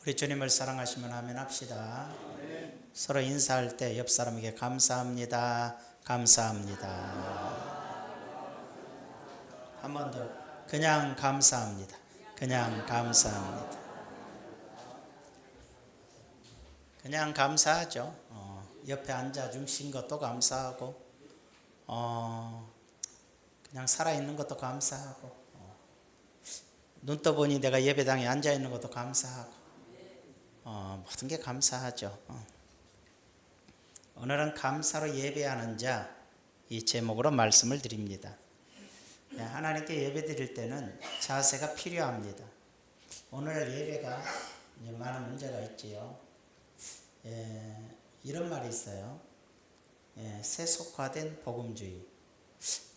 우리 주님을 사랑하시면 아멘 합시다. 서로 인사할 때 옆 사람에게 감사합니다. 감사합니다. 한 번 더. 그냥 감사합니다. 그냥 감사합니다. 그냥 감사하죠. 옆에 앉아 주신 것도 감사하고, 그냥 살아있는 것도 감사하고, 눈 떠보니 내가 예배당에 앉아 있는 것도 감사하고, 모든 게 감사하죠. 오늘은 감사로 예배하는 자, 이 제목으로 말씀을 드립니다. 하나님께 예배 드릴 때는 자세가 필요합니다. 오늘 예배가 많은 문제가 있지요. 이런 말이 있어요. 세속화된 복음주의.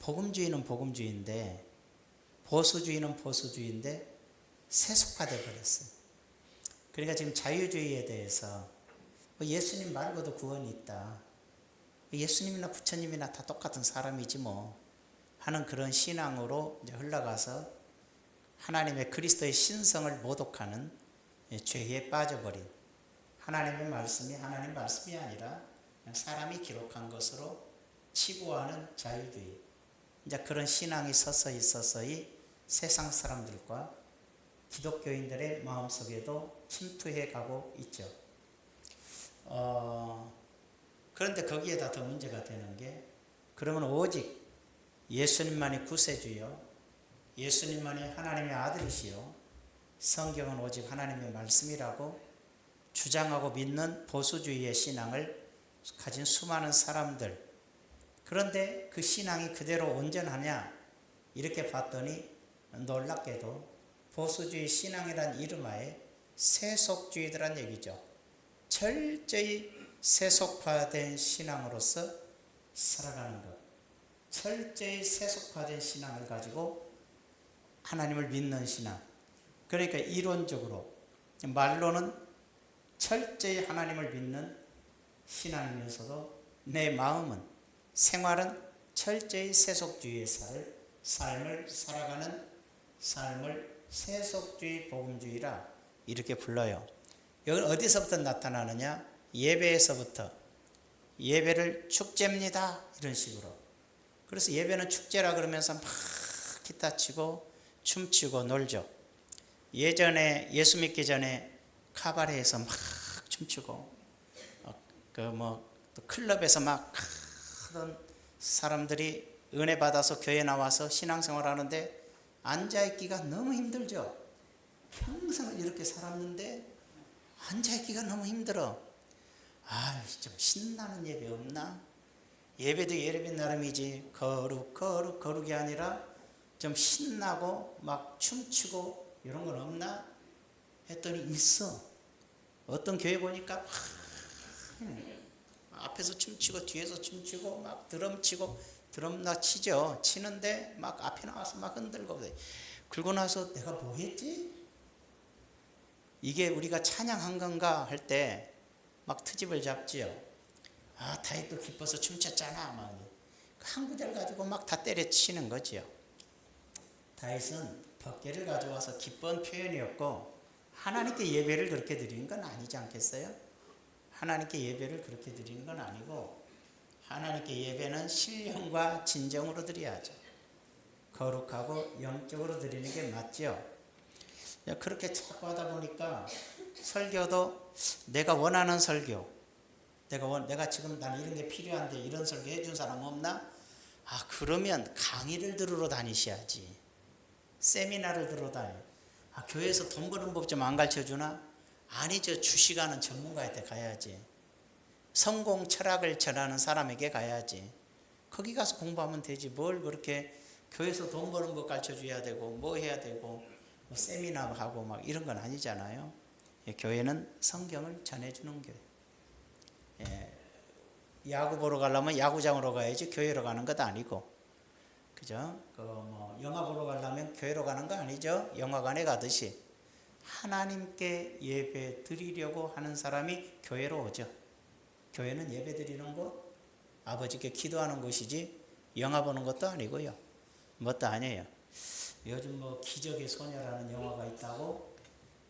복음주의는 복음주의인데, 보수주의는 보수주의인데 세속화돼 버렸어요. 그러니까 지금 자유주의에 대해서 예수님 말고도 구원이 있다, 예수님이나 부처님이나 다 똑같은 사람이지 뭐 하는 그런 신앙으로 이제 흘러가서 하나님의 그리스도의 신성을 모독하는 죄에 빠져버린, 하나님의 말씀이 하나님 말씀이 아니라 그냥 사람이 기록한 것으로 치부하는 자유주의, 이제 그런 신앙이 서서히 세상 사람들과 기독교인들의 마음속에도 침투해 가고 있죠. 그런데 거기에다 더 문제가 되는 게, 그러면 오직 예수님만이 구세주요, 예수님만이 하나님의 아들이시요, 성경은 오직 하나님의 말씀이라고 주장하고 믿는 보수주의의 신앙을 가진 수많은 사람들, 그런데 그 신앙이 그대로 온전하냐 이렇게 봤더니 놀랍게도 보수주의 신앙이란 이름하에 세속주의들한 얘기죠. 철저히 세속화된 신앙으로서 살아가는 것, 철저히 세속화된 신앙을 가지고 하나님을 믿는 신앙. 그러니까 이론적으로, 말로는 철저히 하나님을 믿는 신앙이면서도 내 마음은, 생활은 철저히 세속주의의 삶을 살아가는 삶을 세속주의 복음주의라 이렇게 불러요. 이건 어디서부터 나타나느냐? 예배에서부터. 예배를 축제입니다 이런 식으로. 그래서 예배는 축제라 그러면서 막 기타 치고 춤추고 놀죠. 예전에 예수 믿기 전에 카바레에서 막 춤추고, 또 클럽에서 막 하던 사람들이 은혜 받아서 교회 나와서 신앙생활 하는데 앉아있기가 너무 힘들죠. 평생을 이렇게 살았는데 앉아있기가 너무 힘들어. 좀 신나는 예배 없나? 예배도 예배 나름이지 거룩이 아니라 좀 신나고 막 춤추고 이런 건 없나? 했더니 있어. 어떤 교회 보니까 앞에서 춤추고 뒤에서 춤추고 막 드럼 치고, 드럼나 치죠. 치는데 막 앞에 나와서 막 흔들고, 그러고 나서 내가 뭐 했지? 이게 우리가 찬양한 건가 할 때 막 트집을 잡지요. 다윗도 기뻐서 춤췄잖아. 막 한 구절 가지고 막 다 때려치는 거지요. 다윗은 법궤를 가져와서 기쁜 표현이었고, 하나님께 예배를 그렇게 드리는 건 아니지 않겠어요? 하나님께 예배를 그렇게 드리는 건 아니고, 하나님께 예배는 신령과 진정으로 드려야죠. 거룩하고 영적으로 드리는 게 맞죠. 그렇게 자꾸 하다 보니까 설교도 내가 원하는 설교, 내가 지금 난 이런 게 필요한데 이런 설교 해준 사람 없나? 그러면 강의를 들으러 다니셔야지. 세미나를 들으러 다니. 교회에서 돈 버는 법 좀 안 가르쳐주나? 아니죠. 주식하는 전문가한테 가야지. 성공 철학을 전하는 사람에게 가야지. 거기 가서 공부하면 되지. 뭘 그렇게 교회에서 돈 버는 법 가르쳐줘야 되고 뭐 해야 되고 뭐 세미나 하고 막 이런 건 아니잖아요. 교회는 성경을 전해주는 교회. 야구 보러 가려면 야구장으로 가야지 교회로 가는 것도 아니고, 그죠? 영화 보러 가려면 교회로 가는 거 아니죠? 영화관에 가듯이 하나님께 예배 드리려고 하는 사람이 교회로 오죠. 교회는 예배 드리는 곳, 아버지께 기도하는 곳이지 영화 보는 것도 아니고요. 뭣도 아니에요. 요즘 기적의 소녀라는 영화가 있다고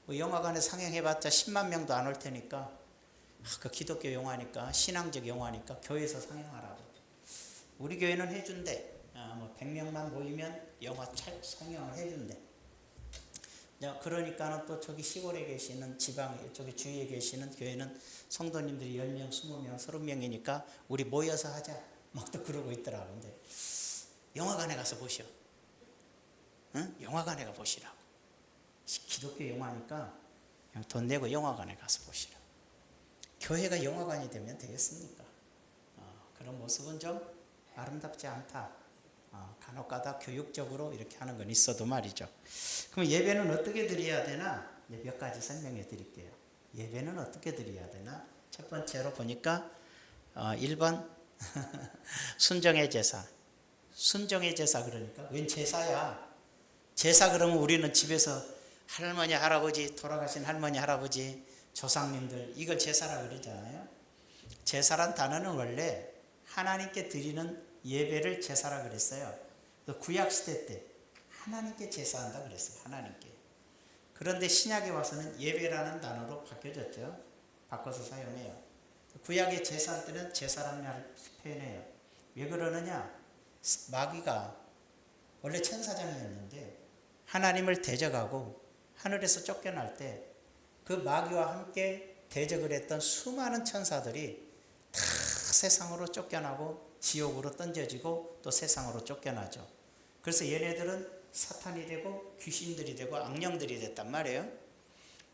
뭐 영화관에 상영해봤자 10만 명도 안 올 테니까 그 기독교 영화니까 신앙적 영화니까 교회에서 상영하라고. 우리 교회는 해준대. 뭐 100명만 모이면 영화 상영을 해준대. 그러니까는 또 저기 시골에 계시는 지방 저기 주위에 계시는 교회는 성도님들이 10명, 20명, 30명이니까 우리 모여서 하자. 막 또 그러고 있더라고. 근데 영화관에 가서 보시오. 응? 영화관에 가 보시라고. 기독교 영화니까 그냥 돈 내고 영화관에 가서 보시라고. 교회가 영화관이 되면 되겠습니까? 그런 모습은 좀 아름답지 않다. 간혹가다 교육적으로 이렇게 하는 건 있어도 말이죠. 그럼 예배는 어떻게 드려야 되나? 몇 가지 설명해 드릴게요. 예배는 어떻게 드려야 되나? 첫 번째로 보니까 1번 순정의 제사. 순정의 제사 그러니까 웬 제사야? 제사 그러면 우리는 집에서 할머니 할아버지 돌아가신 할머니 할아버지 조상님들 이걸 제사라 그러잖아요. 제사란 단어는 원래 하나님께 드리는 예배를 제사라 그랬어요. 구약시대 때 하나님께 제사한다 그랬어요. 하나님께. 그런데 신약에 와서는 예배라는 단어로 바뀌어졌죠. 바꿔서 사용해요. 구약의 제사할 때는 제사라는 말을 표현해요. 왜 그러느냐? 마귀가 원래 천사장이었는데 하나님을 대적하고 하늘에서 쫓겨날 때 그 마귀와 함께 대적을 했던 수많은 천사들이 다 세상으로 쫓겨나고 지옥으로 던져지고 또 세상으로 쫓겨나죠. 그래서 얘네들은 사탄이 되고 귀신들이 되고 악령들이 됐단 말이에요.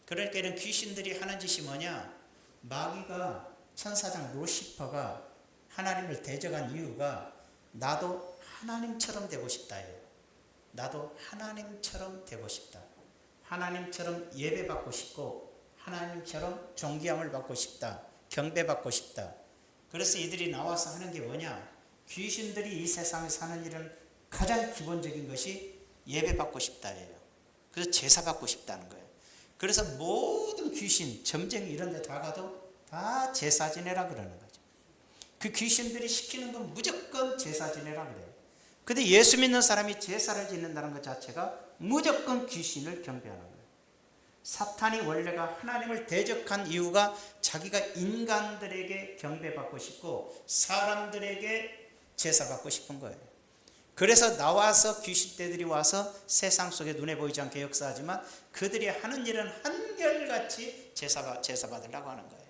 그러니까 이런 귀신들이 하는 짓이 뭐냐? 마귀가 천사장 루시퍼가 하나님을 대적한 이유가 나도 하나님처럼 되고 싶다예요. 나도 하나님처럼 되고 싶다. 하나님처럼 예배받고 싶고 하나님처럼 존귀함을 받고 싶다. 경배받고 싶다. 그래서 이들이 나와서 하는 게 뭐냐? 귀신들이 이 세상에 사는 일은 가장 기본적인 것이 예배받고 싶다예요. 그래서 제사받고 싶다는 거예요. 그래서 모든 귀신, 점쟁이 이런 데 다 가도 다 제사 지내라 그러는 거죠. 그 귀신들이 시키는 건 무조건 제사 지내라 그래요. 근데 예수 믿는 사람이 제사를 지낸다는 것 자체가 무조건 귀신을 경배하는 거예요. 사탄이 원래가 하나님을 대적한 이유가 자기가 인간들에게 경배받고 싶고 사람들에게 제사받고 싶은 거예요. 그래서 나와서 귀신떼들이 와서 세상 속에 눈에 보이지 않게 역사하지만 그들이 하는 일은 한결같이 제사 받으려고 하는 거예요.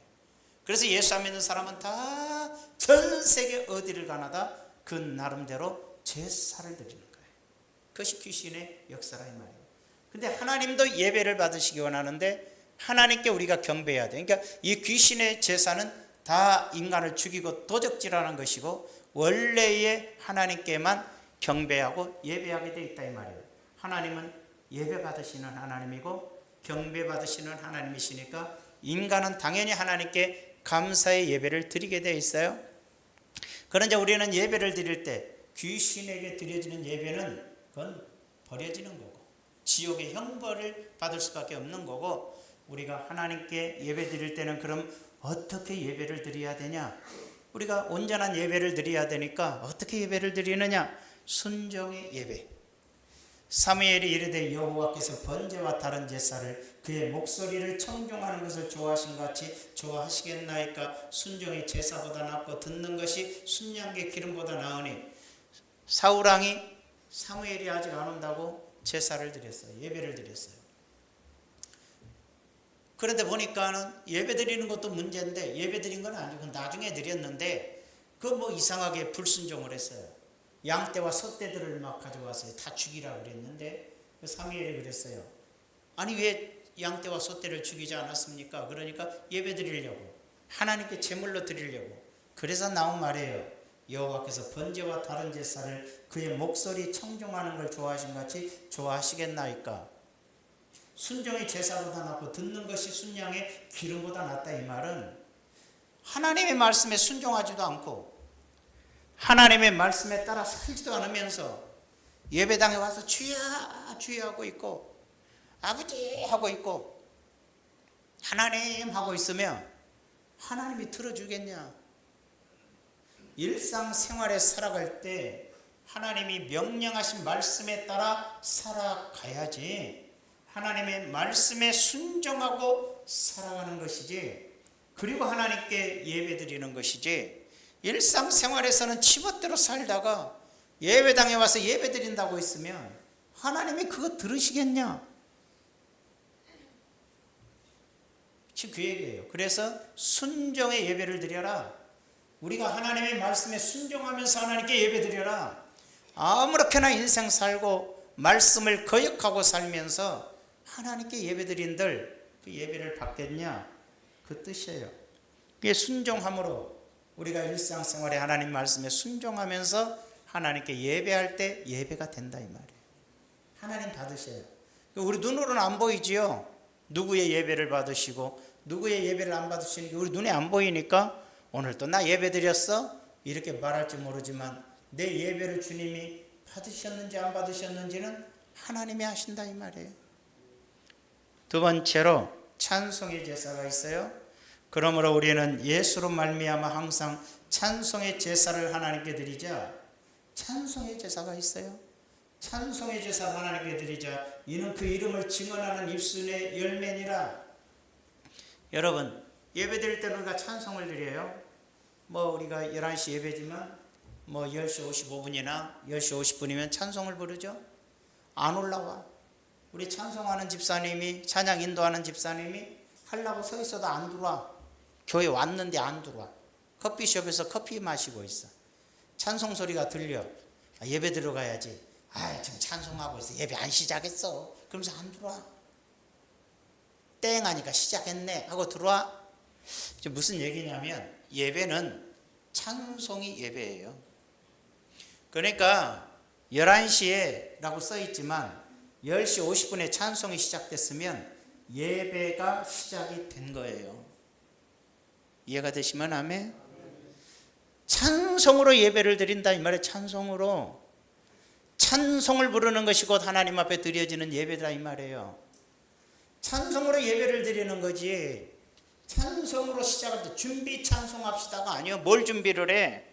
그래서 예수 안 믿는 사람은 다 전 세계 어디를 가나다 그 나름대로 제사를 드리는 거예요. 그것이 귀신의 역사라 이 말이에요. 근데 하나님도 예배를 받으시기 원하는데 하나님께 우리가 경배해야 돼요. 그러니까 이 귀신의 제사는 다 인간을 죽이고 도적질하는 것이고 원래의 하나님께만 경배하고 예배하게 되어 있다 이 말이에요. 하나님은 예배 받으시는 하나님이고 경배 받으시는 하나님이시니까 인간은 당연히 하나님께 감사의 예배를 드리게 되어 있어요. 그런데 우리는 예배를 드릴 때 귀신에게 드려지는 예배는 그건 버려지는 거고 지옥의 형벌을 받을 수밖에 없는 거고 우리가 하나님께 예배 드릴 때는 그럼 어떻게 예배를 드려야 되냐? 우리가 온전한 예배를 드려야 되니까 어떻게 예배를 드리느냐? 순종의 예배. 사무엘이 이르되 여호와께서 번제와 다른 제사를 그의 목소리를 청종하는 것을 좋아하신 같이 좋아하시겠나이까? 순종의 제사보다 낫고 듣는 것이 순양의 기름보다 나으니 사울왕이 사무엘이 아직 안 온다고 제사를 드렸어요. 예배를 드렸어요. 그런데 보니까는 예배 드리는 것도 문제인데 예배 드린 건 아니고 나중에 드렸는데 그 뭐 이상하게 불순종을 했어요. 양떼와 소떼들을 막 가져왔어요. 다 죽이라고 그랬는데 사무엘이 그랬어요. 아니 왜 양떼와 소떼를 죽이지 않았습니까? 그러니까 예배 드리려고 하나님께 제물로 드리려고 그래서 나온 말이에요. 여호와께서 번제와 다른 제사를 그의 목소리 청종하는 걸 좋아하신 같이 좋아하시겠나이까? 순종의 제사보다 낫고 듣는 것이 순양의 기름보다 낫다 이 말은 하나님의 말씀에 순종하지도 않고 하나님의 말씀에 따라 살지도 않으면서 예배당에 와서 주야 주야 하고 있고 아버지 하고 있고 하나님 하고 있으면 하나님이 들어주겠냐? 일상생활에 살아갈 때 하나님이 명령하신 말씀에 따라 살아가야지 하나님의 말씀에 순종하고 살아가는 것이지, 그리고 하나님께 예배드리는 것이지, 일상생활에서는 지멋대로 살다가 예배당에 와서 예배드린다고 했으면 하나님이 그거 들으시겠냐? 지금 그 얘기예요. 그래서 순종의 예배를 드려라. 우리가 하나님의 말씀에 순종하면서 하나님께 예배 드려라. 아무렇게나 인생 살고 말씀을 거역하고 살면서 하나님께 예배 드린들 그 예배를 받겠냐? 그 뜻이에요. 그게 순종함으로 우리가 일상생활에 하나님 말씀에 순종하면서 하나님께 예배할 때 예배가 된다 이 말이에요. 하나님 받으셔요. 우리 눈으로는 안 보이지요. 누구의 예배를 받으시고 누구의 예배를 안 받으시는 게 우리 눈에 안 보이니까 오늘 또 나 예배 드렸어? 이렇게 말할지 모르지만 내 예배를 주님이 받으셨는지 안 받으셨는지는 하나님이 하신다 이 말이에요. 두 번째로 찬송의 제사가 있어요. 그러므로 우리는 예수로 말미암아 항상 찬송의 제사를 하나님께 드리자. 찬송의 제사가 있어요. 찬송의 제사를 하나님께 드리자. 이는 그 이름을 증언하는 입술의 열매니라. 여러분, 예배 드릴 때는 우리가 찬송을 드려요. 우리가 11시 예배지만 10시 55분이나 10시 50분이면 찬송을 부르죠. 안 올라와. 우리 찬송하는 집사님이, 찬양 인도하는 집사님이 하려고 서 있어도 안 들어와. 교회 왔는데 안 들어와. 커피숍에서 커피 마시고 있어. 찬송 소리가 들려. 예배 들어가야지. 지금 찬송하고 있어. 예배 안 시작했어. 그러면서 안 들어와. 땡 하니까 시작했네 하고 들어와. 무슨 얘기냐면 예배는 찬송이 예배예요. 그러니까 11시에 라고 써있지만 10시 50분에 찬송이 시작됐으면 예배가 시작이 된 거예요. 이해가 되시면 아멘. 찬송으로 예배를 드린다 이 말이에요. 찬송으로. 찬송을 부르는 것이 곧 하나님 앞에 드려지는 예배다 이 말이에요. 찬송으로 예배를 드리는 거지. 찬송으로 시작할 때 준비 찬송합시다가 아니요. 뭘 준비를 해?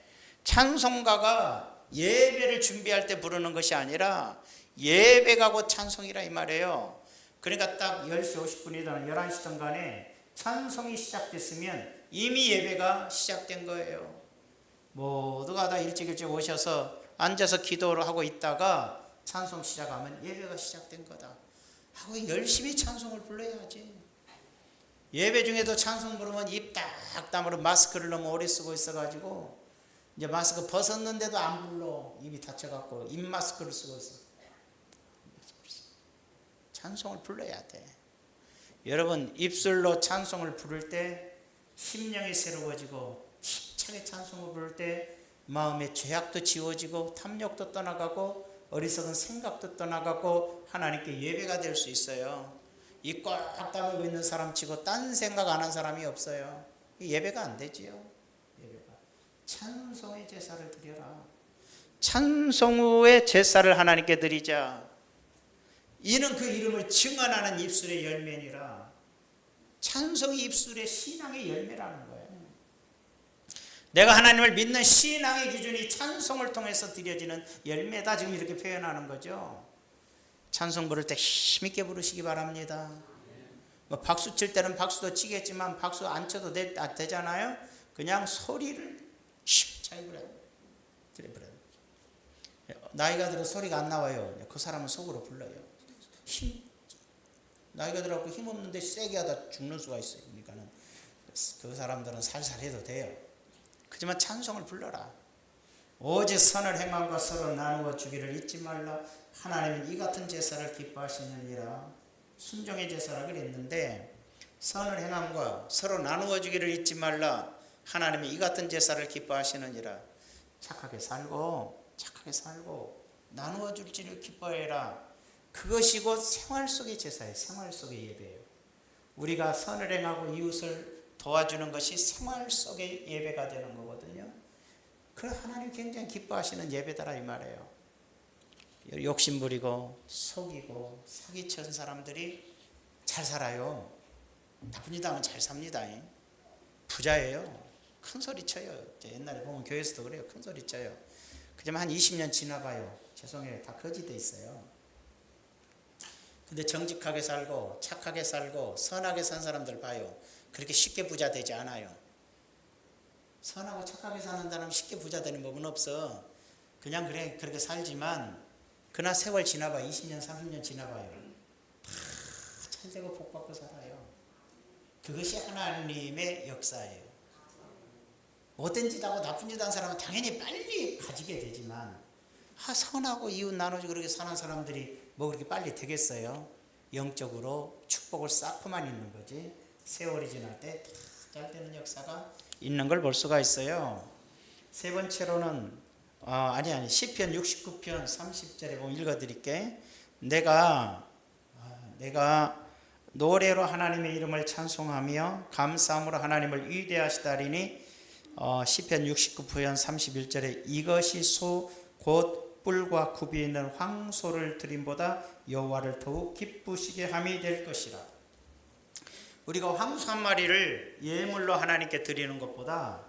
찬송가가 예배를 준비할 때 부르는 것이 아니라 예배가 곧 찬송이라 이 말이에요. 그러니까 딱 10시 50분이든 11시든 간에 찬송이 시작됐으면 이미 예배가 시작된 거예요. 모두가 다 일찍 오셔서 앉아서 기도를 하고 있다가 찬송 시작하면 예배가 시작된 거다 하고 열심히 찬송을 불러야지. 예배 중에도 찬송 부르면 입 딱 다물어 마스크를 너무 오래 쓰고 있어가지고 이제 마스크 벗었는데도 안 불러. 입이 다쳐갖고 입 마스크를 쓰고 있어. 찬송을 불러야 돼. 여러분, 입술로 찬송을 부를 때 심령이 새로워지고 힘차게 찬송을 부를 때 마음의 죄악도 지워지고 탐욕도 떠나가고 어리석은 생각도 떠나가고 하나님께 예배가 될 수 있어요. 입 꽉 다물고 있는 사람 치고 딴 생각 안 한 사람이 없어요. 예배가 안 되지요. 예배가. 찬송의 제사를 드려라. 찬송 후에 제사를 하나님께 드리자. 이는 그 이름을 증언하는 입술의 열매니라. 찬송이 입술의 신앙의 열매라는 거예요. 내가 하나님을 믿는 신앙의 기준이 찬송을 통해서 드려지는 열매다. 지금 이렇게 표현하는 거죠. 찬송 부를 때 힘있게 부르시기 바랍니다. 박수 칠 때는 박수도 치겠지만 박수 안 쳐도 되잖아요. 그냥 소리를 힘차게 불러요. 나이가 들어 소리가 안 나와요. 그 사람은 속으로 불러요. 나이가 들어갖고 힘 없는데 세게 하다 죽는 수가 있어요. 그러니까는 그 사람들은 살살 해도 돼요. 그렇지만 찬송을 불러라. 오직 선을 행함과 서로 나누어 주기를 잊지 말라. 하나님은 이 같은 제사를 기뻐하시느니라. 순종의 제사라 그랬는데 선을 행함과 서로 나누어 주기를 잊지 말라. 하나님이 이 같은 제사를 기뻐하시느니라. 착하게 살고 나누어 줄지를 기뻐해라. 그것이 곧 생활 속의 제사예요. 생활 속의 예배예요. 우리가 선을 행하고 이웃을 도와주는 것이 생활 속의 예배가 되는 거거든요. 그 하나님 굉장히 기뻐하시는 예배다라 이 말이에요. 욕심 부리고 속이고 사기친 사람들이 잘 살아요. 나쁜 짓 하면 잘 삽니다. 부자예요. 큰 소리 쳐요. 옛날에 보면 교회에서도 그래요. 큰 소리 쳐요. 그지만 한 20년 지나봐요. 죄송해요. 다 거짓돼 있어요. 근데 정직하게 살고 착하게 살고 선하게 산 사람들 봐요. 그렇게 쉽게 부자 되지 않아요. 선하고 착하게 사는 사람 쉽게 부자 되는 법은 없어. 그냥 그렇게 살지만 그러나 세월 지나봐 20년 30년 지나봐요. 다 잘되고 복받고 살아요. 그것이 하나님의 역사예요. 못된 짓 하고 나쁜 짓 한 사람은 당연히 빨리 가지게 되지만 선하고 이웃 나누지 그렇게 사는 사람들이 뭐 그렇게 빨리 되겠어요? 영적으로 축복을 쌓고만 있는 거지. 세월이 지날 때 다 잘 되는 역사가 있는 걸 볼 수가 있어요. 세 번째로는 시편 69편 30절에 보면 읽어드릴게. 내가 노래로 하나님의 이름을 찬송하며 감사함으로 하나님을 위대하시다리니 시편 69편 31절에 이것이 소 곧 뿔과 굽이 있는 황소를 드림보다 여호와를 더욱 기쁘시게 함이 될 것이라. 우리가 황소 한 마리를 예물로 하나님께 드리는 것보다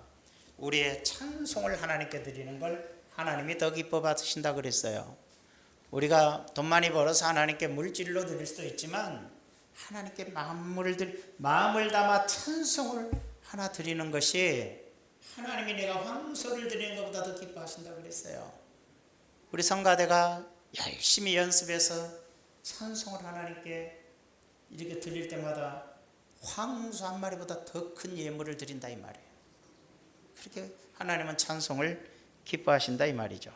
우리의 찬송을 하나님께 드리는 걸 하나님이 더 기뻐 받으신다 그랬어요. 우리가 돈 많이 벌어서 하나님께 물질로 드릴 수도 있지만 하나님께 마음을 담아 찬송을 하나 드리는 것이 하나님이 내가 황소를 드리는 것보다 더 기뻐하신다 그랬어요. 우리 성가대가 열심히 연습해서 찬송을 하나님께 이렇게 드릴 때마다 황소 한 마리보다 더 큰 예물을 드린다 이 말이에요. 그렇게 하나님은 찬송을 기뻐하신다 이 말이죠.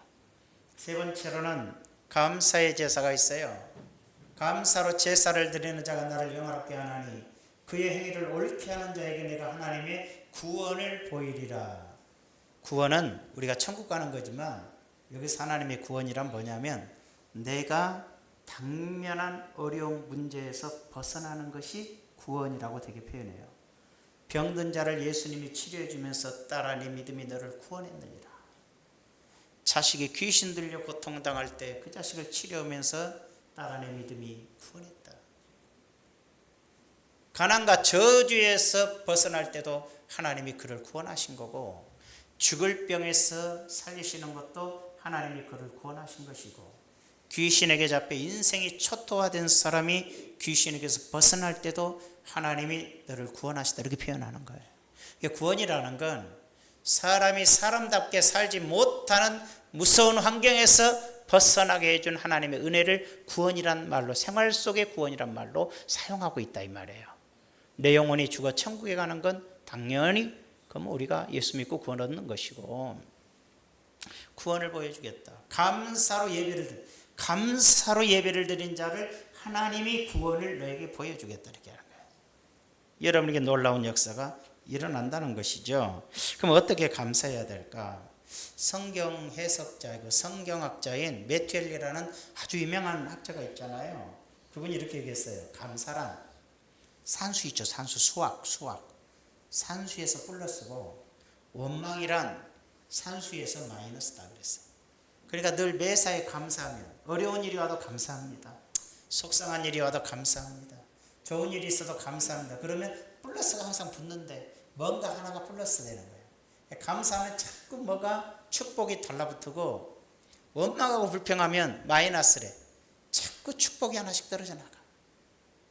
세 번째로는 감사의 제사가 있어요. 감사로 제사를 드리는 자가 나를 영화롭게 하나니 그의 행위를 옳게 하는 자에게 내가 하나님의 구원을 보이리라. 구원은 우리가 천국 가는 거지만 여기서 하나님의 구원이란 뭐냐면 내가 당면한 어려운 문제에서 벗어나는 것이 구원이라고 되게 표현해요. 병든 자를 예수님이 치료해 주면서 딸아 네 믿음이 너를 구원했느니라. 자식이 귀신 들려 고통당할 때 그 자식을 치료하면서 딸아 내 믿음이 구원했다. 가난과 저주에서 벗어날 때도 하나님이 그를 구원하신 거고 죽을 병에서 살리시는 것도 하나님이 그를 구원하신 것이고 귀신에게 잡혀 인생이 초토화된 사람이 귀신에게서 벗어날 때도 하나님이 너를 구원하시다 이렇게 표현하는 거예요. 구원이라는 건 사람이 사람답게 살지 못하는 무서운 환경에서 벗어나게 해준 하나님의 은혜를 구원이란 말로 생활 속의 구원이란 말로 사용하고 있다 이 말이에요. 내 영혼이 죽어 천국에 가는 건 당연히 그럼 우리가 예수 믿고 구원 얻는 것이고 구원을 보여주겠다. 감사로 예배를 드린 자를 하나님이 구원을 너에게 보여주겠다 이렇게 하는 거예요. 여러분에게 놀라운 역사가 일어난다는 것이죠. 그럼 어떻게 감사해야 될까? 성경 해석자이고 성경학자인 메튜엘리라는 아주 유명한 학자가 있잖아요. 그분이 이렇게 얘기했어요. 감사란 산수 있죠. 산수 수학 산수에서 플러스고 원망이란 산수에서 마이너스다 그랬어요. 그러니까 늘 매사에 감사하면 어려운 일이 와도 감사합니다. 속상한 일이 와도 감사합니다. 좋은 일이 있어도 감사합니다. 그러면 플러스가 항상 붙는데 뭔가 하나가 플러스 되는 거예요. 감사하면 자꾸 뭐가 축복이 달라붙고 원망하고 불평하면 마이너스래. 자꾸 축복이 하나씩 떨어져 나가.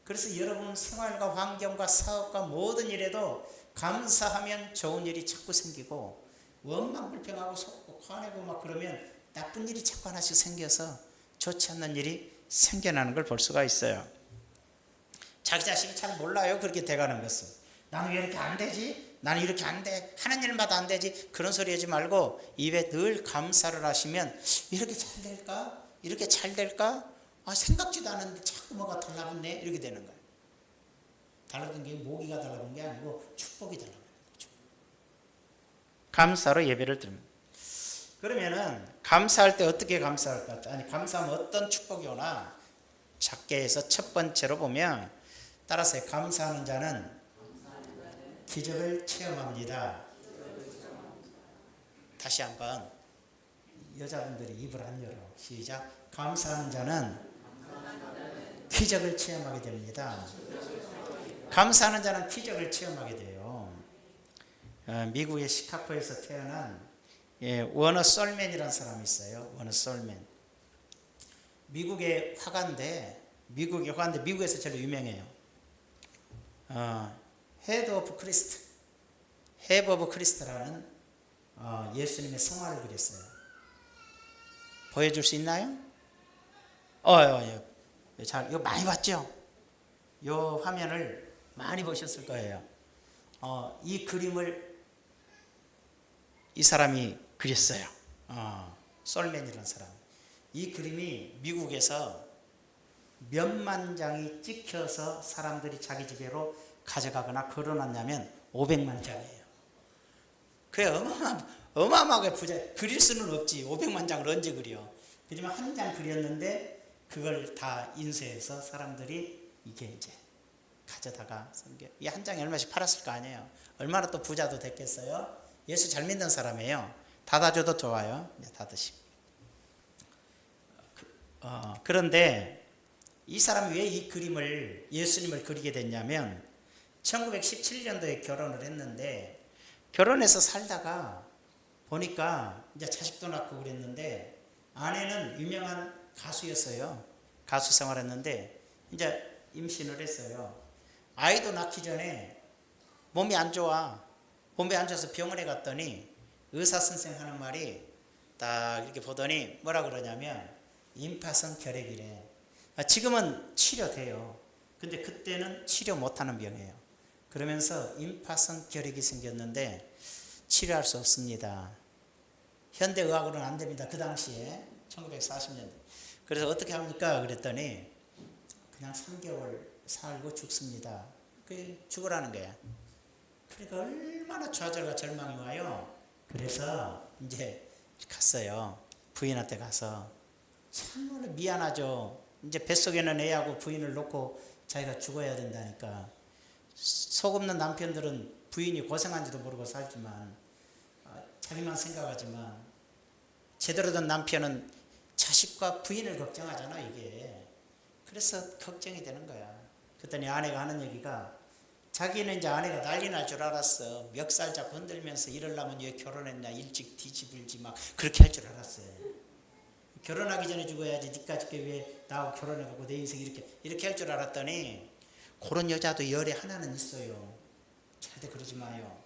그래서 여러분 생활과 환경과 사업과 모든 일에도 감사하면 좋은 일이 자꾸 생기고 원망 불평하고 속고 화내고 막 그러면 나쁜 일이 자꾸 하나씩 생겨서 좋지 않는 일이 생겨나는 걸 볼 수가 있어요. 자기 자신이 잘 몰라요. 그렇게 돼가는 것은. 나는 왜 이렇게 안 되지? 나는 이렇게 안 돼. 하는 일마다 안 되지. 그런 소리 하지 말고 입에 늘 감사를 하시면 이렇게 잘 될까? 이렇게 잘 될까? 생각지도 않았는데 자꾸 뭐가 달라붙네. 이렇게 되는 거예요. 달라붙은 게 모기가 달라붙은 게 아니고 축복이 달라붙는 거죠. 감사로 예배를 드립니다. 그러면은 감사할 때 어떻게 감사할까? 감사하면 어떤 축복이 오나? 작게 해서 첫 번째로 보면 따라서 감사하는 자는 기적을 체험합니다. 다시 한번 여자분들이 입을 안 열어. 시작. 감사하는 자는 기적을 체험하게 됩니다. 감사하는 자는 기적을 체험하게 돼요. 미국의 시카고에서 태어난 워너 솔맨이라는 사람이 있어요. 워너 솔맨. 미국의 화가인데 미국에 가는데 미국에서 제일 유명해요. 헤드 오브 크리스트, 헤브 오브 크리스트라는 예수님의 성화를 그렸어요. 보여줄 수 있나요? 잘, 이거 많이 봤죠? 이 화면을 많이 보셨을 거예요. 이 그림을 이 사람이 그렸어요. 솔맨이라는 사람. 이 그림이 미국에서 몇만 장이 찍혀서 사람들이 자기 집으로 가져가거나 걸어놨냐면 500만 장이에요. 그게 어마어마하게 부자. 그릴 수는 없지. 500만 장을 언제 그려? 하지만 한 장 그렸는데 그걸 다 인쇄해서 사람들이 이게 이제 가져다가 섬겨. 이 한 장에 얼마씩 팔았을 거 아니에요. 얼마나 또 부자도 됐겠어요. 예수 잘 믿는 사람이에요. 닫아줘도 좋아요. 닫으시고. 그런데 이 사람이 왜 이 그림을 예수님을 그리게 됐냐면 1917년도에 결혼을 했는데 결혼해서 살다가 보니까 이제 자식도 낳고 그랬는데 아내는 유명한 가수였어요. 가수 생활했는데 이제 임신을 했어요. 아이도 낳기 전에 몸이 안 좋아. 몸이 안 좋아서 병원에 갔더니 의사 선생 하는 말이 딱 이렇게 보더니 뭐라 그러냐면 임파선 결핵이래. 지금은 치료돼요. 근데 그때는 치료 못하는 병이에요. 그러면서 임파선 결핵이 생겼는데 치료할 수 없습니다. 현대의학으로는 안 됩니다. 그 당시에 1940년대. 그래서 어떻게 합니까? 그랬더니 그냥 3개월 살고 죽습니다. 그 죽으라는 거야. 그러니까 얼마나 좌절과 절망이 와요. 그래서 이제 갔어요. 부인한테 가서 정말 미안하죠. 이제 뱃속에는 애하고 부인을 놓고 자기가 죽어야 된다니까. 속 없는 남편들은 부인이 고생한지도 모르고 살지만 자기만 생각하지만 제대로 된 남편은 자식과 부인을 걱정하잖아 이게. 그래서 걱정이 되는 거야. 그랬더니 아내가 하는 얘기가 자기는 이제 아내가 난리 날 줄 알았어. 멱살 잡고 흔들면서 이러려면 왜 결혼했냐 일찍 뒤집을지 막 그렇게 할 줄 알았어요. 결혼하기 전에 죽어야지 니까짓 왜 나하고 결혼해갖고 내 인생 이렇게 할 줄 알았더니 그런 여자도 열에 하나는 있어요. 절대 그러지 마요.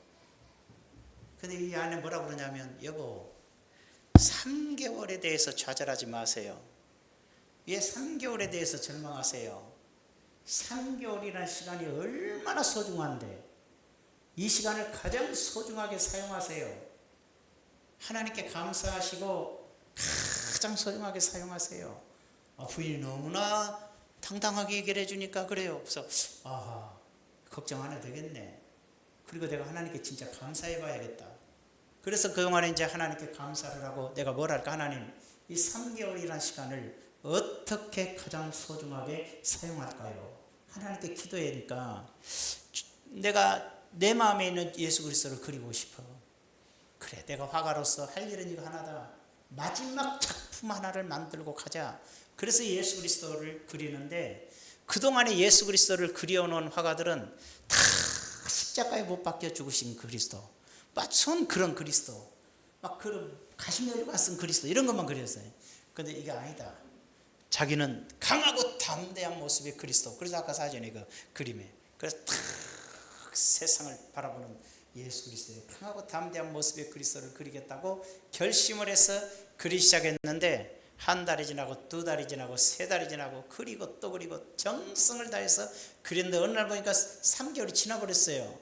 근데 이 아내 뭐라 그러냐면 여보 3개월에 대해서 좌절하지 마세요. 왜 3개월에 대해서 절망하세요? 3개월이라는 시간이 얼마나 소중한데 이 시간을 가장 소중하게 사용하세요. 하나님께 감사하시고 가장 소중하게 사용하세요. 부인이 너무나 당당하게 얘기를 해주니까 그래요. 그래서 걱정 안 해도 되겠네. 그리고 내가 하나님께 진짜 감사해 봐야겠다. 그래서 그동안에 이제 하나님께 감사를 하고 내가 뭘 할까? 하나님 이 3개월이라는 시간을 어떻게 가장 소중하게 사용할까요? 하나님께 기도하니까 내가 내 마음에 있는 예수 그리스도를 그리고 싶어. 그래 내가 화가로서 할 일은 이거 하나다. 마지막 작품 하나를 만들고 가자. 그래서 예수 그리스도를 그리는데 그동안에 예수 그리스도를 그려놓은 화가들은 다 십자가에 못 박혀 죽으신 그리스도, 맞춘 그런 그리스도, 막 그런 가시면을 쓴 그리스도 이런 것만 그렸어요. 근데 이게 아니다. 자기는 강하고 담대한 모습의 그리스도. 그래서 아까 사전에 그 그림에 그래서 탁 세상을 바라보는 예수 그리스도의 강하고 담대한 모습의 그리스도를 그리겠다고 결심을 해서 그리기 시작했는데 한 달이 지나고 두 달이 지나고 세 달이 지나고 그리고 또 그리고 정성을 다해서 그렸는데 어느 날 보니까 3개월이 지나버렸어요.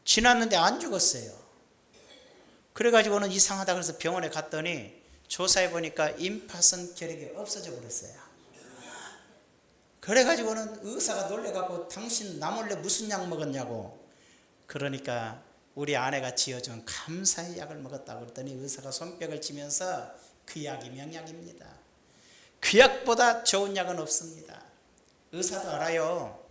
지났는데 안 죽었어요. 그래가지고는 이상하다 그래서 병원에 갔더니 조사해 보니까 임파선 결핵이 없어져 버렸어요. 그래가지고는 의사가 놀래갖고 당신 나 몰래 무슨 약 먹었냐고. 그러니까 우리 아내가 지어준 감사의 약을 먹었다고 그랬더니 의사가 손뼉을 치면서 그 약이 명약입니다. 그 약보다 좋은 약은 없습니다. 의사도 알아요.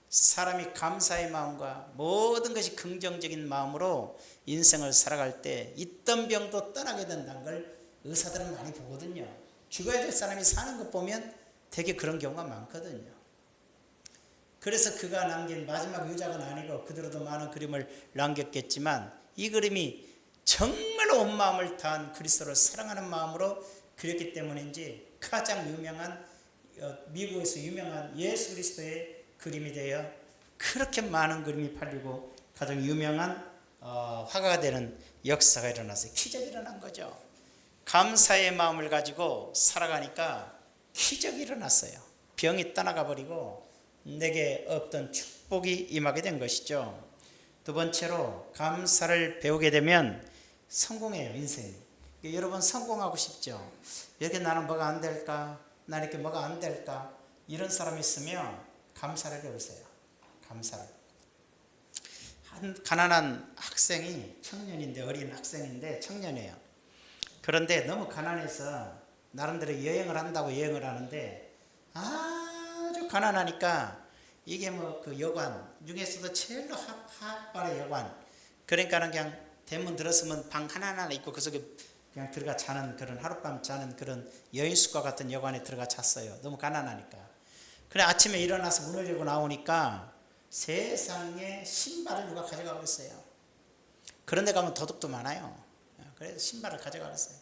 사람이 감사의 마음과 모든 것이 긍정적인 마음으로 인생을 살아갈 때 있던 병도 떠나게 된다는 걸 의사들은 많이 보거든요. 죽어야 될 사람이 사는 것 보면 되게 그런 경우가 많거든요. 그래서 그가 남긴 마지막 유작은 아니고 그대로도 많은 그림을 남겼겠지만 이 그림이 정말 온 마음을 다한 그리스도를 사랑하는 마음으로 그렸기 때문인지 가장 유명한 미국에서 유명한 예수 그리스도의 그림이 되어 그렇게 많은 그림이 팔리고 가장 유명한 화가가 되는 역사가 일어났어요. 기적이 일어난 거죠. 감사의 마음을 가지고 살아가니까 기적이 일어났어요. 병이 떠나가 버리고 내게 없던 축복이 임하게 된 것이죠. 두 번째로 감사를 배우게 되면 성공해요. 인생. 여러분 성공하고 싶죠? 이렇게 나는 뭐가 안 될까? 나는 이렇게 뭐가 안 될까? 이런 사람이 있으면 감사를 배우세요. 감사를. 한 가난한 학생이 청년인데, 어린 학생인데 청년이에요. 그런데 너무 가난해서 나름대로 여행을 한다고 여행을 하는데 아주 가난하니까 이게 뭐 그 여관 중에서도 제일로 하빨의 여관, 그러니까는 그냥 대문 들었으면 방 하나하나 있고 그 속에 그냥 들어가 자는, 그런 하룻밤 자는 그런 여인숙과 같은 여관에 들어가 잤어요. 너무 가난하니까. 그래 아침에 일어나서 문을 열고 나오니까 세상에 신발을 누가 가져가고 있어요. 그런 데 가면 도둑도 많아요. 그래서 신발을 가져가랬어요.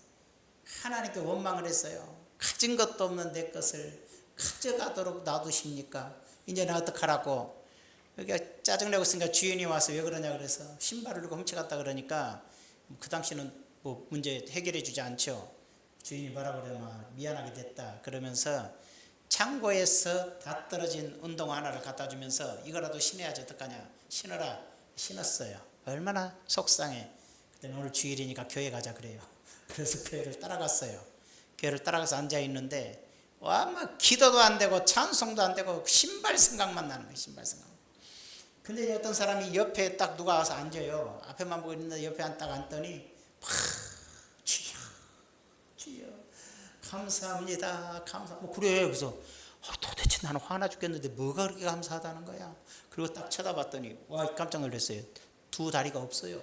하나님께 원망을 했어요. 가진 것도 없는 내 것을 가져가도록 놔두십니까? 이제 나 어떡하라고. 여기가 짜증내고 있으니까 주인이 와서 왜 그러냐 그래서 신발을 누가 훔쳐갔다 그러니까 그 당시는 뭐 문제 해결해 주지 않죠. 주인이 뭐라고 그래, 막 미안하게 됐다 그러면서 창고에서 다 떨어진 운동화 하나를 갖다 주면서 이거라도 신어야지 어떡하냐, 신어라. 신었어요. 얼마나 속상해. 그때는 오늘 주일이니까 교회 가자 그래요. 그래서 교회를 따라갔어요. 교회를 따라가서 앉아있는데 와, 막 기도도 안 되고 찬송도 안 되고 신발 생각만 나는 거예요. 신발 생각. 근데 어떤 사람이 옆에 딱 누가 와서 앉아요. 앞에만 보고 있는데 옆에 딱 앉더니 주여 주여 감사합니다. 뭐 그래. 그래서 도대체 나는 화나 죽겠는데 뭐가 그렇게 감사하다는 거야. 그리고 딱 쳐다봤더니 와, 깜짝 놀랐어요. 두 다리가 없어요.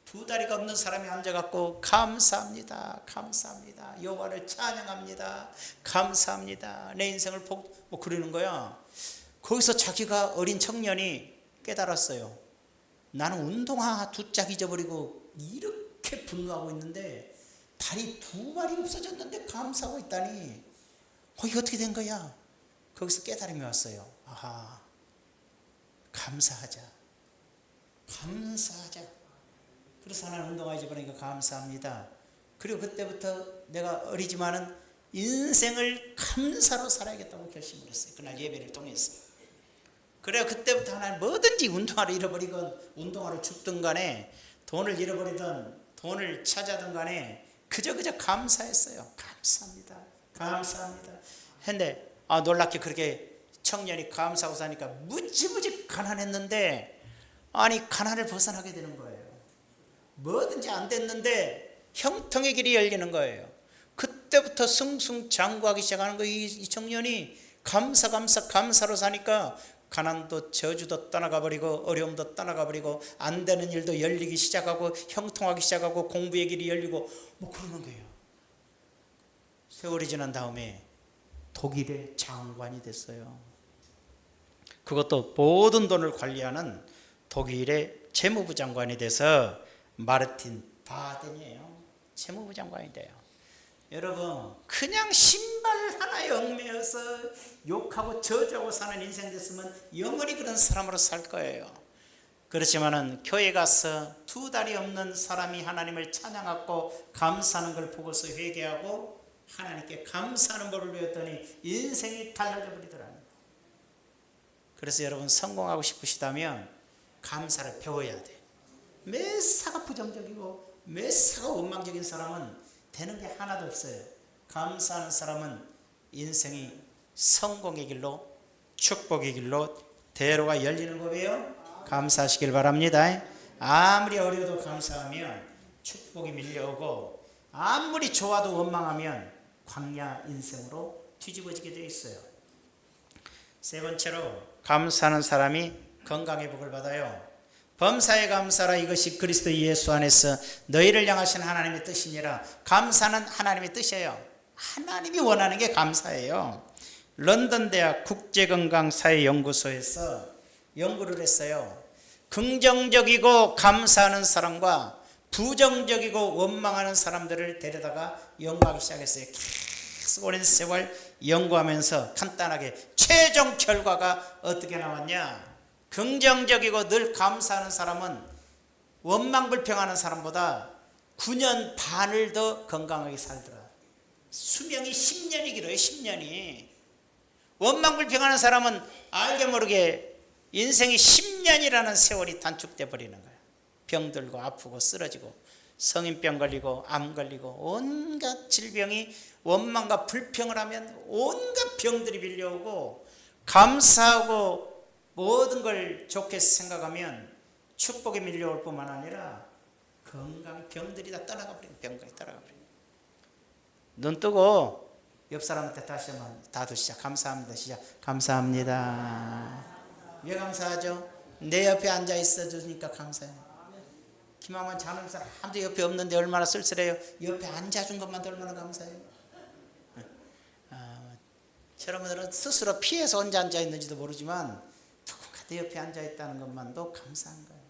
두 다리가 없는 사람이 앉아갖고 감사합니다. 감사합니다. 여호와를 찬양합니다. 감사합니다. 내 인생을 뭐 그러는 거야. 거기서 자기가 어린 청년이 깨달았어요. 나는 운동화 두 짝 잊어버리고 이렇게 분노하고 있는데 다리 두 발이 없어졌는데 감사하고 있다니 이게 어떻게 된 거야. 거기서 깨달음이 왔어요. 아하, 감사하자. 감사하자. 그래서 나는 운동화 잊어버리니까 감사합니다. 그리고 그때부터 내가 어리지만은 인생을 감사로 살아야겠다고 결심을 했어요. 그날 예배를 통해서. 그래야 그때부터 하나님 뭐든지 운동화를 잃어버리건 운동화를 줍든 간에 돈을 잃어버리든 돈을 찾아든 간에 그저 감사했어요. 감사합니다. 감사합니다. 근데 놀랍게 그렇게 청년이 감사하고 사니까 무지무지 가난했는데 아니 가난을 벗어나게 되는 거예요. 뭐든지 안 됐는데 형통의 길이 열리는 거예요. 그때부터 승승장구하기 시작하는 거예요. 이 청년이 감사로 사니까 가난도 저주도 떠나가 버리고 어려움도 떠나가 버리고 안 되는 일도 열리기 시작하고 형통하기 시작하고 공부의 길이 열리고 뭐 그러는 거예요. 세월이 지난 다음에 독일의 장관이 됐어요. 그것도 모든 돈을 관리하는 독일의 재무부 장관이 돼서 마르틴 바덴이에요. 재무부 장관이 돼요. 여러분 그냥 신발 하나에 얽매여서 욕하고 저주하고 사는 인생 됐으면 영원히 그런 사람으로 살 거예요. 그렇지만은 교회 가서 두 다리 없는 사람이 하나님을 찬양하고 감사하는 걸 보고서 회개하고 하나님께 감사하는 법을 배웠더니 인생이 달라져 버리더랍니다. 그래서 여러분 성공하고 싶으시다면 감사를 배워야 돼. 매사가 부정적이고 매사가 원망적인 사람은 되는 게 하나도 없어요. 감사하는 사람은 인생이 성공의 길로 축복의 길로 대로가 열리는 법이에요. 감사하시길 바랍니다. 아무리 어려워도 감사하면 축복이 밀려오고 아무리 좋아도 원망하면 광야 인생으로 뒤집어지게 되어 있어요. 세 번째로 감사하는 사람이 건강의 복을 받아요. 범사에 감사라 이것이 그리스도 예수 안에서 너희를 향하신 하나님의 뜻이니라. 감사는 하나님의 뜻이에요. 하나님이 원하는 게 감사예요. 런던 대학 국제건강사회연구소에서 연구를 했어요. 긍정적이고 감사하는 사람과 부정적이고 원망하는 사람들을 데려다가 연구하기 시작했어요. 오랜 세월 연구하면서 간단하게 최종 결과가 어떻게 나왔냐? 긍정적이고 늘 감사하는 사람은 원망불평하는 사람보다 9년 반을 더 건강하게 살더라. 수명이 10년이 길어요. 10년이. 원망불평하는 사람은 알게 모르게 인생이 10년이라는 세월이 단축돼 버리는 거야. 병들고 아프고 쓰러지고 성인병 걸리고 암 걸리고 온갖 질병이 원망과 불평을 하면 온갖 병들이 밀려오고, 감사하고 모든 걸 좋게 생각하면 축복이 밀려올 뿐만 아니라 건강 병들이 다 떠나가 버리는, 병까지 떠나가 버리는. 눈 뜨고 옆 사람한테 다시 한번 다들 시작. 감사합니다. 시작. 감사합니다. 왜 감사하죠? 내 옆에 앉아 있어 주니까 감사해요. 기만만 자는 사람 아무도 옆에 없는데 얼마나 쓸쓸해요. 옆에 앉아준 것만도 얼마나 감사해요. 여러분들은 스스로 피해서 혼자 앉아 있는지도 모르지만 누군가 내 옆에 앉아 있다는 것만도 감사한 거예요.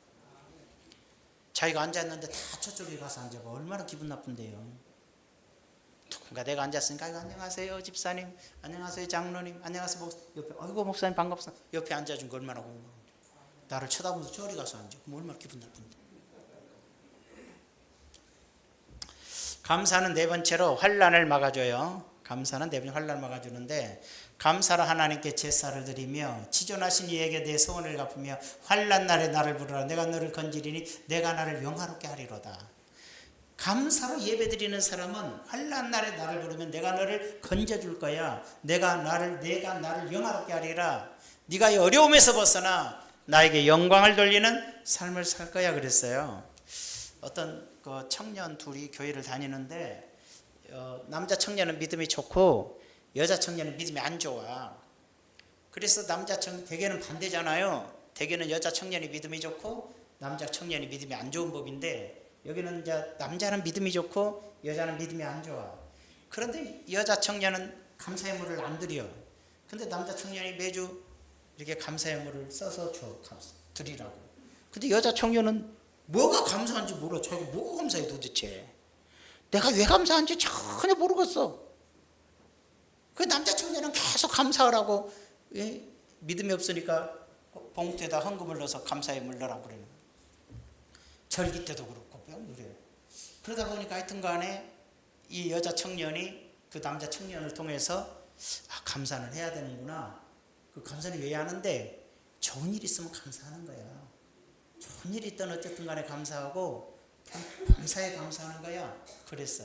자기가 앉아 있는데 다 저쪽에 가서 앉아봐. 얼마나 기분 나쁜데요. 누군가 내가 앉았으니까 안녕하세요 집사님, 안녕하세요 장로님, 안녕하세요 옆에 아이고 목사님 반갑습니다. 옆에 앉아준 거 얼마나 고마워. 나를 쳐다보면서 저리 가서 앉아. 그럼 얼마나 기분 나쁜데. 감사는 네 번째로 환난을 막아줘요. 감사는 네 번째 환난을 막아주는데, 감사로 하나님께 제사를 드리며 지존하신 이에게 내 소원을 갚으며 환난 날에 나를 부르라. 내가 너를 건지리니 내가 나를 영화롭게 하리로다. 감사로 예배드리는 사람은 환난 날에 나를 부르면 내가 너를 건져줄 거야. 내가 나를 영화롭게 하리라. 네가 이 어려움에서 벗어나 나에게 영광을 돌리는 삶을 살 거야 그랬어요. 어떤 그 청년 둘이 교회를 다니는데 남자 청년은 믿음이 좋고 여자 청년은 믿음이 안 좋아. 그래서 대개는 반대잖아요. 대개는 여자 청년이 믿음이 좋고 남자 청년이 믿음이 안 좋은 법인데, 여기는 이제 남자는 믿음이 좋고 여자는 믿음이 안 좋아. 그런데 여자 청년은 감사의 물을 안 드려. 근데 남자 청년이 매주 이렇게 감사의 물을 써서 드리라고. 근데 여자 청년은 뭐가 감사한지 몰라. 자기가 뭐가 감사해 도대체. 내가 왜 감사한지 전혀 모르겠어. 그 남자 청년은 계속 감사하라고, 믿음이 없으니까 봉투에다 헌금을 넣어서 감사의 물 넣으라고 그러는 거예요. 절기 때도 그렇고 그래요. 그러다 보니까 하여튼 간에 이 여자 청년이 그 남자 청년을 통해서 감사는 해야 되는구나. 그 감사는 왜 하는데, 좋은 일 있으면 감사하는 거야. 좋은 일이 있든 어쨌든 간에 감사하고 감사에 감사하는 거야. 그래서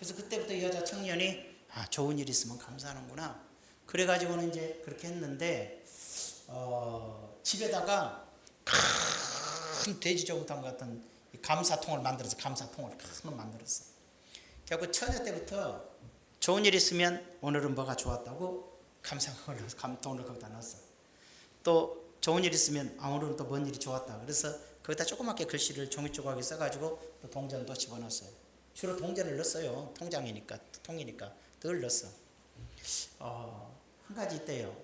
그때부터 여자 청년이 좋은 일 있으면 감사하는구나. 그래가지고는 이제 그렇게 했는데, 집에다가 큰 돼지저구탕 같은 감사통을 만들어서, 감사통을 큰 거 만들었어. 결국 처녀 때부터 좋은 일 있으면 오늘은 뭐가 좋았다고 감사통을 거기다 넣었어. 또 좋은 일 있으면 오늘은 또 뭔 일이 좋았다. 그래서 거기다 조그맣게 글씨를 종이 조각에 써가지고 또 동전도 집어넣었어요. 주로 동전을 넣었어요. 통장이니까, 통이니까 늘 넣었어. 한 가지 있대요.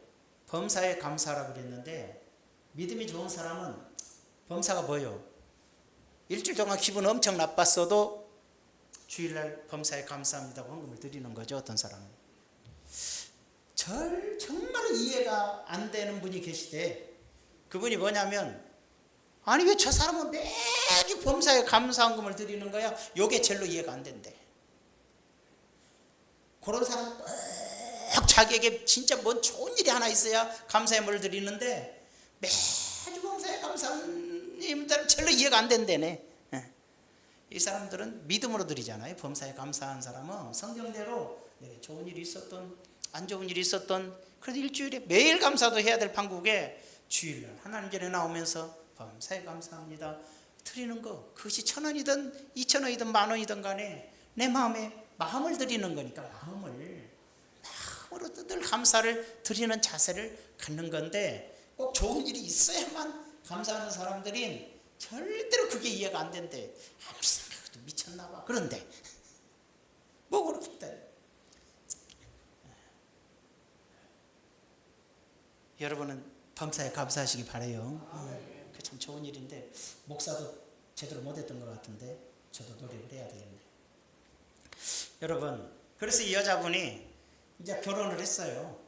범사에 감사라고 그랬는데, 믿음이 좋은 사람은 범사가 뭐예요? 일주일 동안 기분 엄청 나빴어도 주일날 범사에 감사합니다고 헌금을 드리는 거죠. 어떤 사람은. 정말 이해가 안 되는 분이 계시대. 그분이 뭐냐면, 아니 왜 저 사람은 매주 범사에 감사헌금을 드리는 거야? 요게 제일로 이해가 안 된대. 그런 사람은 꼭 자기에게 진짜 뭔 좋은 일이 하나 있어야 감사의 물을 드리는데, 매주 범사에 감사님들은 절로 이해가 안 된대네. 이 사람들은 믿음으로 드리잖아요. 범사에 감사한 사람은 성경대로 좋은 일이 있었던 안 좋은 일이 있었던, 그래도 일주일에 매일 감사도 해야 될 판국에 주일날 하나님 전에 나오면서 범사에 감사합니다 드리는 거, 그것이 1,000원이든 2,000원이든 10,000원이든 간에 내 마음을 드리는 거니까 마음으로 늘 감사를 드리는 자세를 갖는 건데, 꼭 좋은 일이 있어야만 감사하는 사람들이 절대로 그게 이해가 안 된대. 아무리 생각해도 미쳤나 봐. 그런데 뭐 그렇대. 여러분은 범사에 감사하시기 바래요. 그게 참 좋은 일인데, 목사도 제대로 못했던 것 같은데 저도 노력을 해야 되겠네. 여러분, 그래서 이 여자분이 이제 결혼을 했어요.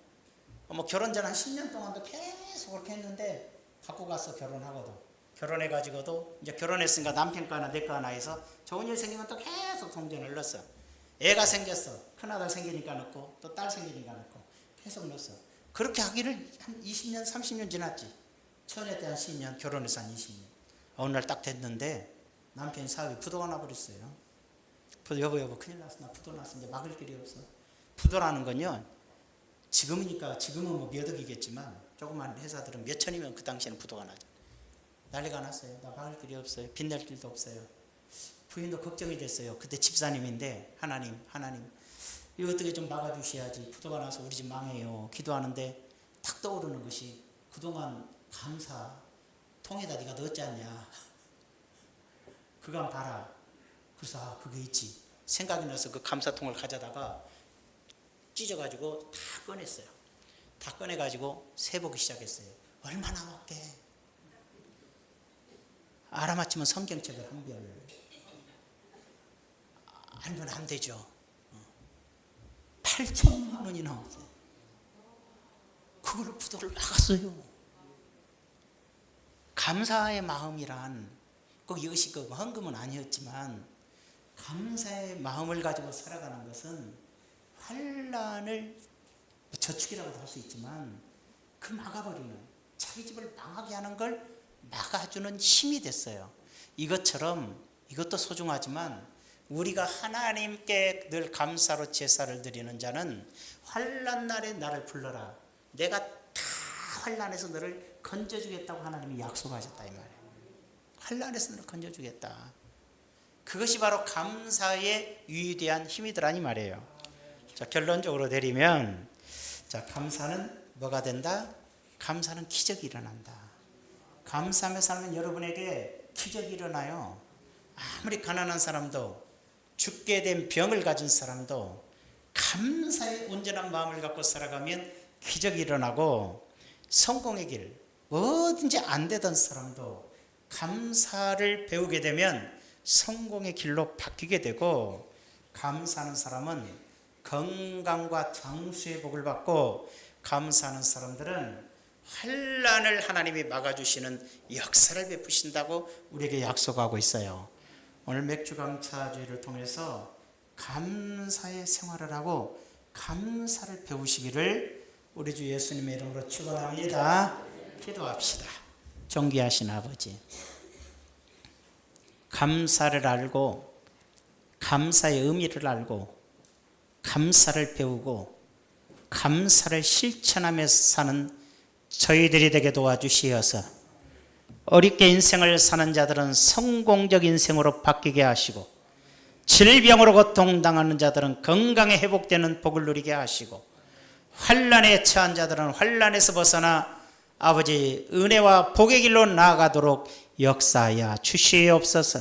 뭐 결혼 전 한 10년 동안도 계속 그렇게 했는데 갖고 가서 결혼하고도 결혼해가지고도 이제 결혼했으니까 남편 거 하나 내 거 하나 해서 좋은 일 생기면 또 계속 동전을 넣었어. 애가 생겼어. 큰아들 생기니까 넣고 또 딸 생기니까 넣고 계속 넣었어. 그렇게 하기를 한 20년 30년 지났지. 처녀 때 한 10년, 결혼해서 한 20년. 어느 날 딱 됐는데 남편이 사업이 부도가 나버렸어요. 여보 큰일 났어. 나 부도 났어. 이제 막을 길이 없어. 부도라는 건요, 지금은 뭐 몇 억이겠지만 조그만 회사들은 몇 천이면 그 당시에는 부도가 나죠. 난리가 났어요. 나 막을 길이 없어요. 빚낼 길도 없어요. 부인도 걱정이 됐어요. 그때 집사님인데 하나님 이거 어떻게 좀 막아주셔야지. 부도가 나서 우리 집 망해요. 기도하는데 탁 떠오르는 것이 그동안 감사 통에다 네가 넣었지 않냐. 그거 한번 봐라. 그래서 그게 있지. 생각이 나서 그 감사통을 가져다가 찢어가지고 다 꺼냈어요. 다 꺼내가지고 세보기 시작했어요. 얼마나 먹게. 알아맞히면 성경책을 한 별. 알면 안 되죠. 8천만 원이 나왔어요. 그걸 부도를 막았어요. 감사의 마음이란 꼭 이것이 그 헌금은 아니었지만 감사의 마음을 가지고 살아가는 것은 환난을 저축이라고도 할 수 있지만 그 막아버리는 자기 집을 망하게 하는 걸 막아주는 힘이 됐어요. 이것처럼 이것도 소중하지만 우리가 하나님께 늘 감사로 제사를 드리는 자는 환난 날에 나를 불러라. 내가 다 환난에서 너를 건져주겠다고 하나님이 약속하셨다 이 말이에요. 환난에서 너를 건져주겠다. 그것이 바로 감사의 위대한 힘이더라니 말이에요. 자, 결론적으로 내리면, 자, 감사는 뭐가 된다? 감사는 기적이 일어난다. 감사하며 살면 여러분에게 기적이 일어나요. 아무리 가난한 사람도, 죽게 된 병을 가진 사람도 감사의 온전한 마음을 갖고 살아가면 기적이 일어나고, 성공의 길, 뭐든지 안 되던 사람도 감사를 배우게 되면 성공의 길로 바뀌게 되고, 감사하는 사람은 건강과 장수의 복을 받고, 감사하는 사람들은 환난을 하나님이 막아주시는 역사를 베푸신다고 우리에게 약속하고 있어요. 오늘 맥주감사주의를 통해서 감사의 생활을 하고 감사를 배우시기를 우리 주 예수님의 이름으로 축원합니다. 기도합시다. 존귀하신 아버지, 감사를 알고 감사의 의미를 알고 감사를 배우고 감사를 실천하며 사는 저희들이 되게 도와주시어서 어렵게 인생을 사는 자들은 성공적 인생으로 바뀌게 하시고, 질병으로 고통당하는 자들은 건강에 회복되는 복을 누리게 하시고, 환난에 처한 자들은 환난에서 벗어나 아버지 은혜와 복의 길로 나아가도록 역사하여 주시옵소서.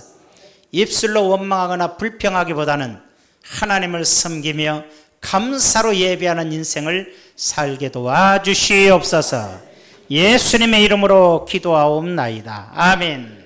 입술로 원망하거나 불평하기보다는 하나님을 섬기며 감사로 예배하는 인생을 살게 도와주시옵소서. 예수님의 이름으로 기도하옵나이다. 아멘.